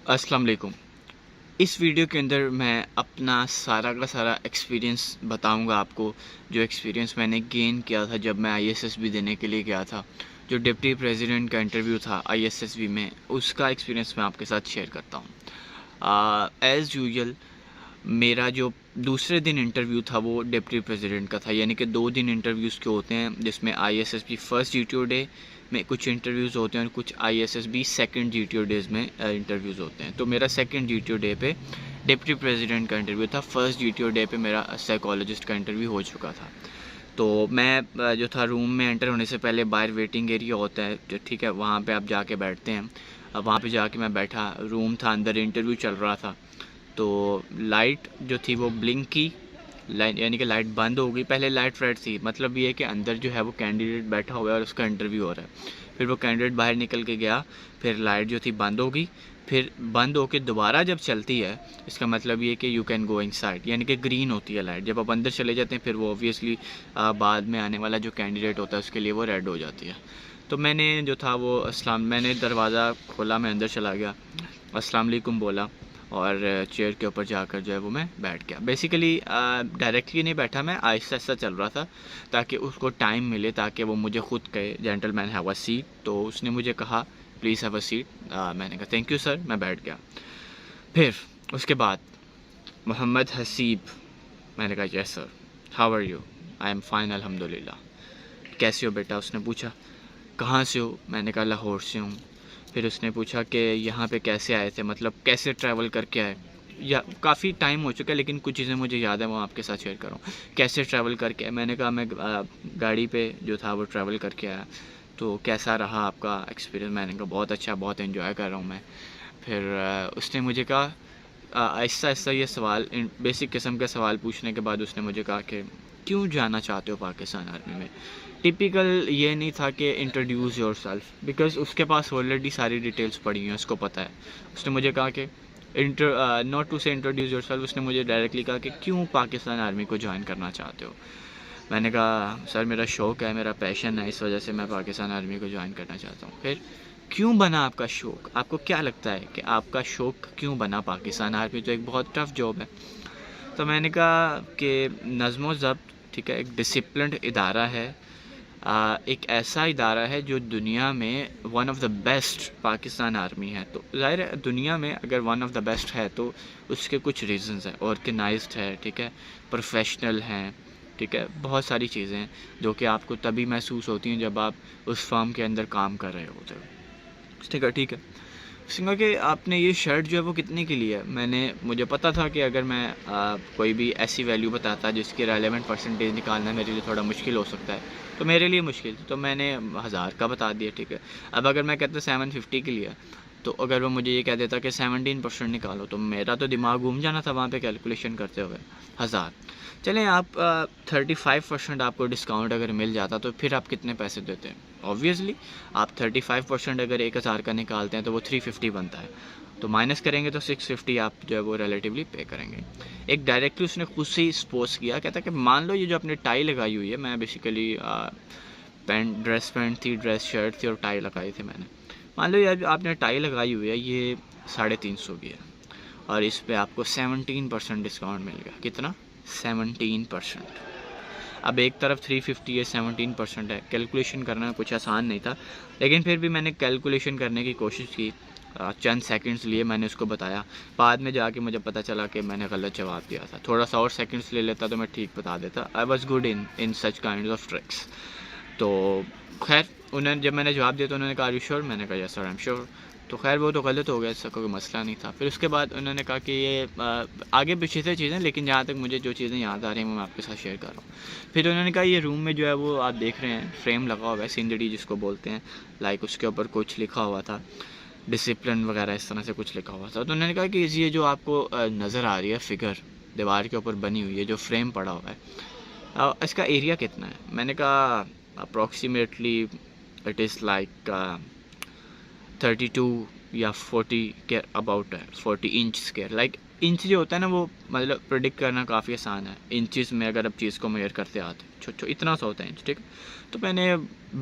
अस्सलाम वालेकुम। इस वीडियो के अंदर मैं अपना सारा का सारा एक्सपीरियंस बताऊंगा आपको। जो एक्सपीरियंस मैंने गेन किया था जब मैं आईएसएसबी देने के लिए गया था, जो डिप्टी प्रेसिडेंट का इंटरव्यू था आईएसएसबी में, उसका एक्सपीरियंस मैं आपके साथ शेयर करता हूँ। एज़ यूजुअल मेरा जो दूसरे दिन इंटरव्यू था वो डिप्टी प्रेसिडेंट का था, यानी कि 2 दिन इंटरव्यूज़ के होते हैं, जिसमें आईएसएसबी फर्स्ट जीटीओ डे में कुछ इंटरव्यूज़ होते हैं और कुछ आईएसएसबी सेकंड जीटीओ डेज़ में इंटरव्यूज़ होते हैं। तो मेरा सेकंड जीटीओ डे पे डिप्टी प्रेसिडेंट का इंटरव्यू था। फर्स्ट जीटीओ डे पे मेरा साइकोलॉजिस्ट का इंटरव्यू हो चुका था। तो मैं जो था, रूम में एंटर होने से पहले बाहर वेटिंग एरिया होता है, जो ठीक है, वहाँ पे आप जाके बैठते हैं। अब वहाँ पे जाके मैं बैठा, रूम था, अंदर इंटरव्यू चल रहा था। तो लाइट जो थी वो ब्लिंक की, लाइट यानी कि लाइट बंद हो गई। पहले लाइट रेड थी, मतलब ये है कि अंदर जो है वो कैंडिडेट बैठा हुआ है और उसका इंटरव्यू हो रहा है। फिर वो कैंडिडेट बाहर निकल के गया, फिर लाइट जो थी बंद हो गई। फिर बंद होके दोबारा जब चलती है, इसका मतलब ये कि यू कैन गो इनसाइड, यानी कि ग्रीन होती है लाइट। जब आप अंदर चले जाते हैं फिर वो ऑब्वियसली बाद में आने वाला जो कैंडिडेट होता है उसके लिए वो रेड हो जाती है। तो मैंने जो था वो मैंने दरवाज़ा खोला, मैं अंदर चला गया, अस्सलाम वालेकुम बोला और चेयर के ऊपर जाकर जो है वो मैं बैठ गया। बेसिकली डायरेक्टली नहीं बैठा, मैं आहिस्ता आहिस्ता चल रहा था ताकि उसको टाइम मिले, ताकि वो मुझे ख़ुद कहे जेंटलमैन हैव अ सीट। तो उसने मुझे कहा प्लीज़ हैव अ सीट। मैंने कहा थैंक यू सर, मैं बैठ गया। फिर उसके बाद मोहम्मद हसीब, मैंने कहा yes sir, how are you? I am fine अल्हम्दुलिल्लाह। कैसे हो बेटा? उसने पूछा। कहाँ से हो? मैंने कहा लाहौर से हूँ। फिर उसने पूछा कि यहाँ पे कैसे आए थे, मतलब कैसे ट्रैवल करके आए? या काफ़ी टाइम हो चुका है लेकिन कुछ चीज़ें मुझे याद है, वो आपके साथ शेयर करूँ। कैसे ट्रैवल करके आए? मैंने कहा मैं गाड़ी पे जो था वो ट्रैवल करके आया। तो कैसा रहा आपका एक्सपीरियंस? मैंने कहा बहुत अच्छा, बहुत एंजॉय कर रहा हूँ मैं। फिर उसने मुझे कहा, आहिस्ता आहिस्ता ये सवाल, बेसिक किस्म के सवाल पूछने के बाद उसने मुझे कहा कि क्यों जाना चाहते हो पाकिस्तान आर्मी में? टिपिकल ये नहीं था कि इंट्रोड्यूस योर सेल्फ, बिकॉज उसके पास ऑलरेडी सारी डिटेल्स पड़ी हैं, उसको पता है। उसने मुझे कहा कि नॉट टू से इंट्रोड्यूस योर सेल्फ, उसने मुझे डायरेक्टली कहा कि क्यों पाकिस्तान आर्मी को ज्वाइन करना चाहते हो? मैंने कहा सर मेरा शौक़ है, मेरा पैशन है, इस वजह से मैं पाकिस्तान आर्मी को ज्वाइन करना चाहता हूँ। फिर क्यों बना आपका शौक़? आपको क्या लगता है कि आपका शौक़ क्यों बना? पाकिस्तान आर्मी तो एक बहुत टफ़ जॉब है। तो मैंने कहा कि नज़्म ज़ब्त, ठीक है, एक डिसिप्लिन्ड इदारा है, एक ऐसा इदारा है जो दुनिया में one of the best Pakistan army है। तो ज़ाहिर है दुनिया में अगर वन ऑफ़ द बेस्ट है तो उसके कुछ रीज़न्स हैं। ऑर्गेनाइज्ड है, ठीक है, प्रोफेशनल हैं, ठीक है, बहुत सारी चीज़ें हैं जो कि आपको तभी महसूस होती हैं जब आप उस फर्म के अंदर काम कर रहे होते हो। ठीक है, ठीक है। उसने कहा कि आपने ये शर्ट जो है वो कितने की ली है? मुझे पता था कि अगर मैं कोई भी ऐसी वैल्यू बताता जिसकी रेलेवेंट परसेंटेज निकालना मेरे लिए थोड़ा मुश्किल हो सकता है, तो मेरे लिए मुश्किल थी, तो मैंने 1000 का बता दिया, ठीक है। अब अगर मैं कहता 750 की लिया, तो अगर वो मुझे ये कह देता कि 17% निकालो, तो मेरा तो दिमाग घूम जाना था वहाँ पे कैलकुलेशन करते हुए। 1000 चलें, आप 35% आपको डिस्काउंट अगर मिल जाता तो फिर आप कितने पैसे देते हैं? ऑब्वियसली आप 35% अगर 1000 का निकालते हैं तो वो 350 बनता है, तो माइनस करेंगे तो 650 आप जो है वो रिलेटिवली पे करेंगे। एक डायरेक्टली उसने खुद से ही स्पोज किया, कहता कि मान लो ये जो आपने टाई लगाई हुई है, मैं बेसिकली ड्रेस पैंट थी, ड्रेस शर्ट थी और टाई लगाई थी मैंने। मान लो यार आपने टाई लगाई हुई है, ये 350 की है और इस पे आपको 17% डिस्काउंट मिल गया। कितना? 17%। अब एक तरफ 350 है, 17% है, कैलकुलेशन करना कुछ आसान नहीं था, लेकिन फिर भी मैंने कैलकुलेशन करने की कोशिश की। चंद सेकंड्स लिए, मैंने उसको बताया। बाद में जाके मुझे पता चला कि मैंने गलत जवाब दिया था। थोड़ा सा और सेकंड्स ले लेता तो मैं ठीक बता देता। I was good in such kind of tricks. तो खैर उन्होंने, जब मैंने जवाब दिया तो उन्होंने कहा आर यू श्योर? मैंने कहा yes sir I am sure. तो खैर वो तो गलत हो गया, इसका कोई मसला नहीं था। फिर उसके बाद उन्होंने कहा कि ये आगे पीछे से चीज़ें, लेकिन जहाँ तक मुझे जो चीज़ें याद आ रही हैं वो मैं आपके साथ शेयर कर रहा हूँ। फिर उन्होंने कहा ये रूम में जो है वो आप देख रहे हैं फ्रेम लगा हुआ है, सिंदड़ी जिसको बोलते हैं, लाइक उसके ऊपर कुछ लिखा हुआ था, डिसिप्लिन वगैरह इस तरह से कुछ लिखा हुआ था। तो उन्होंने कहा कि ये जो आपको नज़र आ रही है फिगर दीवार के ऊपर बनी हुई है, जो फ्रेम पड़ा हुआ है, इसका एरिया कितना है? मैंने कहा अप्रॉक्सीमेटली इट इज़ लाइक 32 या 40 के अबाउट है, 40 इंच स्क्वायर। लाइक इंच जो होता है ना, वो मतलब प्रेडिक्ट करना काफ़ी आसान है इंचज़ में, अगर आप चीज़ को मेजर करते आते छो इतना सा होता है इंच, ठीक। तो मैंने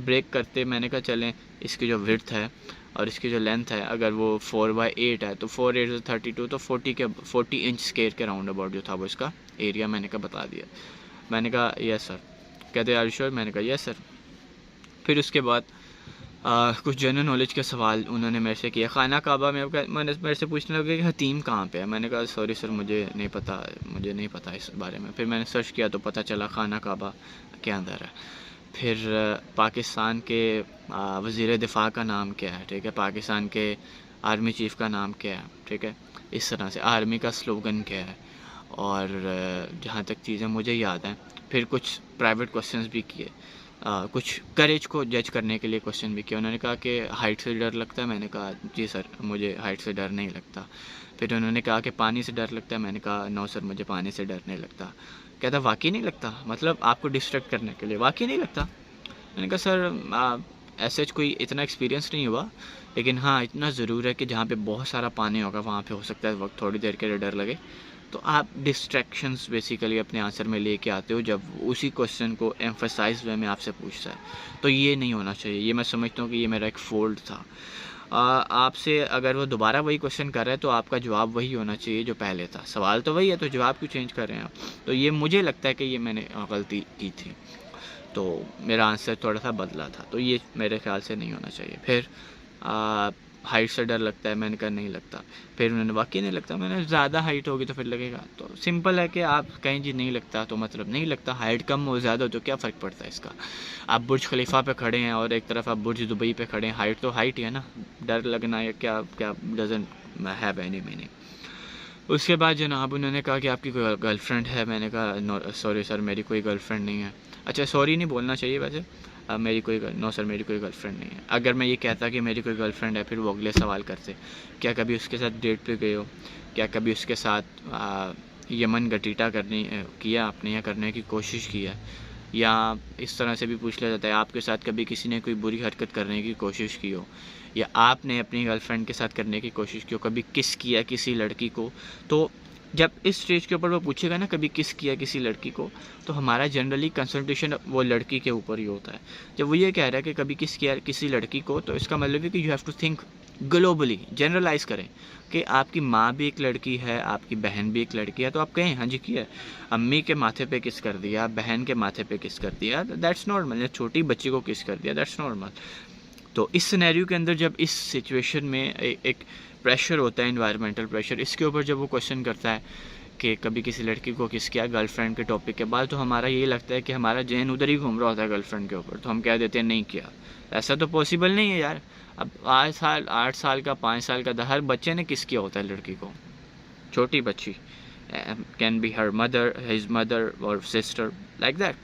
ब्रेक करते मैंने कहा चलें इसकी जो विड्थ है और इसकी जो लेंथ है अगर वो 4/8 है तो 4/8 32, तो 40 इंच स्क्वायर के राउंड अबाउट जो था वो इसका एरिया मैंने कहा बता दिया। मैंने कहा यस सर। कहते आर यू श्योर? मैंने कहा यस सर। फिर उसके बाद कुछ जनरल नॉलेज के सवाल उन्होंने मेरे से किया। खाना काबा में मैंने मेरे से पूछने लगे कि हतीम कहाँ पे है। मैंने कहा सॉरी सर मुझे नहीं पता इस बारे में। फिर मैंने सर्च किया तो पता चला खाना काबा के अंदर है। फिर पाकिस्तान के वज़ीर दिफा का नाम क्या है, ठीक है, पाकिस्तान के आर्मी चीफ़ का नाम क्या है, ठीक है, इस तरह से आर्मी का स्लोगन क्या है। और जहाँ तक चीज़ें मुझे याद हैं, फिर कुछ प्राइवेट क्वेश्चंस भी किए, कुछ करेज को जज करने के लिए क्वेश्चन भी किया। उन्होंने कहा कि हाइट से डर लगता है? मैंने कहा जी सर मुझे हाइट से डर नहीं लगता। फिर उन्होंने कहा कि पानी से डर लगता है? मैंने कहा नो सर मुझे पानी से डर नहीं लगता। कहता वाकई नहीं लगता? मतलब आपको डिस्ट्रैक्ट करने के लिए वाकई नहीं लगता? मैंने कहा सर ऐसे कोई इतना एक्सपीरियंस नहीं हुआ, लेकिन हाँ इतना ज़रूर है कि जहाँ पे बहुत सारा पानी होगा वहाँ पे हो सकता है वक्त थोड़ी देर के लिए डर लगे। तो आप डिस्ट्रैक्शंस बेसिकली अपने आंसर में लेके आते हो जब उसी क्वेश्चन को एम्फसाइज वे में आपसे पूछता है। तो ये नहीं होना चाहिए। ये मैं समझता हूँ कि ये मेरा एक फ़ॉल्ट था। आपसे अगर वो दोबारा वही क्वेश्चन कर रहा है तो आपका जवाब वही होना चाहिए जो पहले था। सवाल तो वही है तो जवाब क्यों चेंज कर रहे हैं आप? तो ये मुझे लगता है कि ये मैंने गलती की थी, तो मेरा आंसर थोड़ा सा बदला था। तो ये मेरे ख्याल से नहीं होना चाहिए। फिर हाइट से डर लगता है? मैंने कहा नहीं लगता। फिर उन्होंने वाकई नहीं लगता? मैंने ज़्यादा हाइट होगी तो फिर लगेगा। तो सिंपल है कि आप कहीं जी नहीं लगता तो मतलब नहीं लगता। हाइट कम हो ज़्यादा हो तो क्या फ़र्क पड़ता है इसका? आप बुर्ज खलीफा पे खड़े हैं और एक तरफ आप बुर्ज दुबई पे खड़े हैं, हाइट तो हाइट ही है ना। डर लगना या क्या क्या डजंट हैव एनी मीनिंग। उसके बाद जनाब उन्होंने कहा कि आपकी कोई गर्लफ्रेंड है? मैंने कहा सॉरी सर मेरी कोई गर्लफ्रेंड नहीं है। अच्छा सॉरी नहीं बोलना चाहिए वैसे, मेरी कोई नो सर मेरी कोई गर्लफ्रेंड नहीं है। अगर मैं ये कहता कि मेरी कोई गर्लफ्रेंड है फिर वो अगले सवाल करते क्या कभी उसके साथ डेट पे गए हो? क्या कभी उसके साथ यमन गटीटा किया आपने या करने की कोशिश की है? या इस तरह से भी पूछ लिया जाता है आपके साथ कभी किसी ने कोई बुरी हरकत करने की कोशिश की हो, या आपने अपनी गर्लफ्रेंड के साथ करने की कोशिश की हो, कभी किस किया किसी लड़की को। तो जब इस स्टेज के ऊपर वो पूछेगा ना कभी किस किया किसी लड़की को, तो हमारा जनरली कंसंट्रेशन वो लड़की के ऊपर ही होता है। जब वो ये कह रहा है कि कभी किस किया किसी लड़की को, तो इसका मतलब है कि you have to think globally, generalise करें कि आपकी माँ भी एक लड़की है, आपकी बहन भी एक लड़की है, तो आप कहें हाँ जी किया। अम्मी के माथे पे किस कर दिया, बहन के माथे पे किस कर दिया, दैट्स नॉर्मल। या छोटी बच्ची को किस कर दिया, दैट्स नॉर्मल। तो इस सिनेरियो के अंदर जब इस सिचुएशन में एक प्रेशर होता है, इन्वायरमेंटल प्रेशर, इसके ऊपर जब वो क्वेश्चन करता है कि कभी किसी लड़की को किस किया गर्लफ्रेंड के टॉपिक के बाद, तो हमारा ये लगता है कि हमारा जहन उधर ही घूम रहा होता है गर्लफ्रेंड के ऊपर, तो हम कह देते हैं नहीं किया। ऐसा तो पॉसिबल नहीं है यार। अब 8 साल का 5 साल का हर बच्चे ने किस किया होता है लड़की को, छोटी बच्ची, can be her mother, his mother और सिस्टर, लाइक दैट।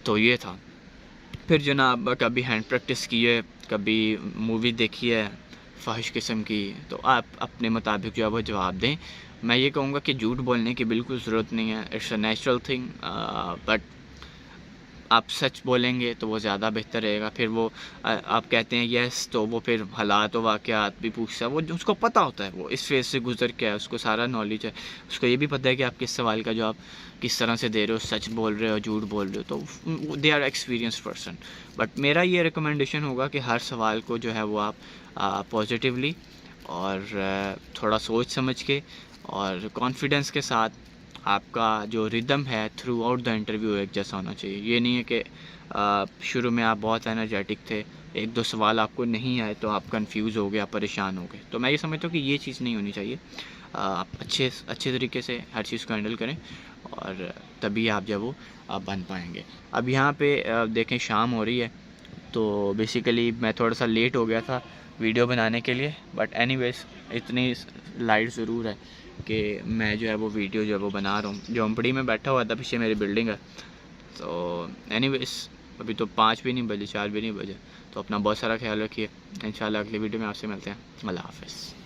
तो ये था। फिर जनाब कभी हैंड प्रैक्टिस की है, कभी मूवी देखी है फ़ाहिश किस्म की, तो आप अपने मुताबिक जो है वो जवाब दें। मैं ये कहूँगा कि झूठ बोलने की बिल्कुल ज़रूरत नहीं है, it's a natural thing, but आप सच बोलेंगे तो वो ज़्यादा बेहतर रहेगा। फिर वो आप कहते हैं यस, तो वो फिर हालात व वाक़यात भी पूछता है, वो उसको पता होता है वो इस फेज़ से गुज़र के है, उसको सारा नॉलेज है, उसको ये भी पता है कि आप किस सवाल का जवाब किस तरह से दे रहे हो, सच बोल रहे हो झूठ बोल रहे हो, तो they are experienced person. But मेरा ये रिकमेंडेशन होगा कि हर सवाल को जो है वो आप पॉजिटिवली और थोड़ा सोच समझ के और कॉन्फिडेंस के साथ, आपका जो रिदम है थ्रू आउट द इंटरव्यू एक जैसा होना चाहिए। ये नहीं है कि शुरू में आप बहुत एनर्जेटिक थे, 1-2 सवाल आपको नहीं आए तो आप कंफ्यूज हो गए, आप परेशान हो गए। तो मैं ये समझता हूँ कि ये चीज़ नहीं होनी चाहिए। आप अच्छे तरीके से हर चीज़ को हैंडल करें और तभी आप जब वो बन पाएंगे। अब यहाँ पे देखें शाम हो रही है, तो बेसिकली मैं थोड़ा सा लेट हो गया था वीडियो बनाने के लिए, बट एनीवेज इतनी लाइट ज़रूर है कि मैं जो है वो वीडियो जो है वो बना रहा हूँ। झोंपड़ी में बैठा हुआ था, पीछे मेरी बिल्डिंग है। तो एनीवेज अभी तो 5 भी नहीं बजे, 4 भी नहीं बजे, तो अपना बहुत सारा ख्याल रखिए। इंशाल्लाह अगली वीडियो में आपसे मिलते हैं। अल्लाह हाफ़िज़।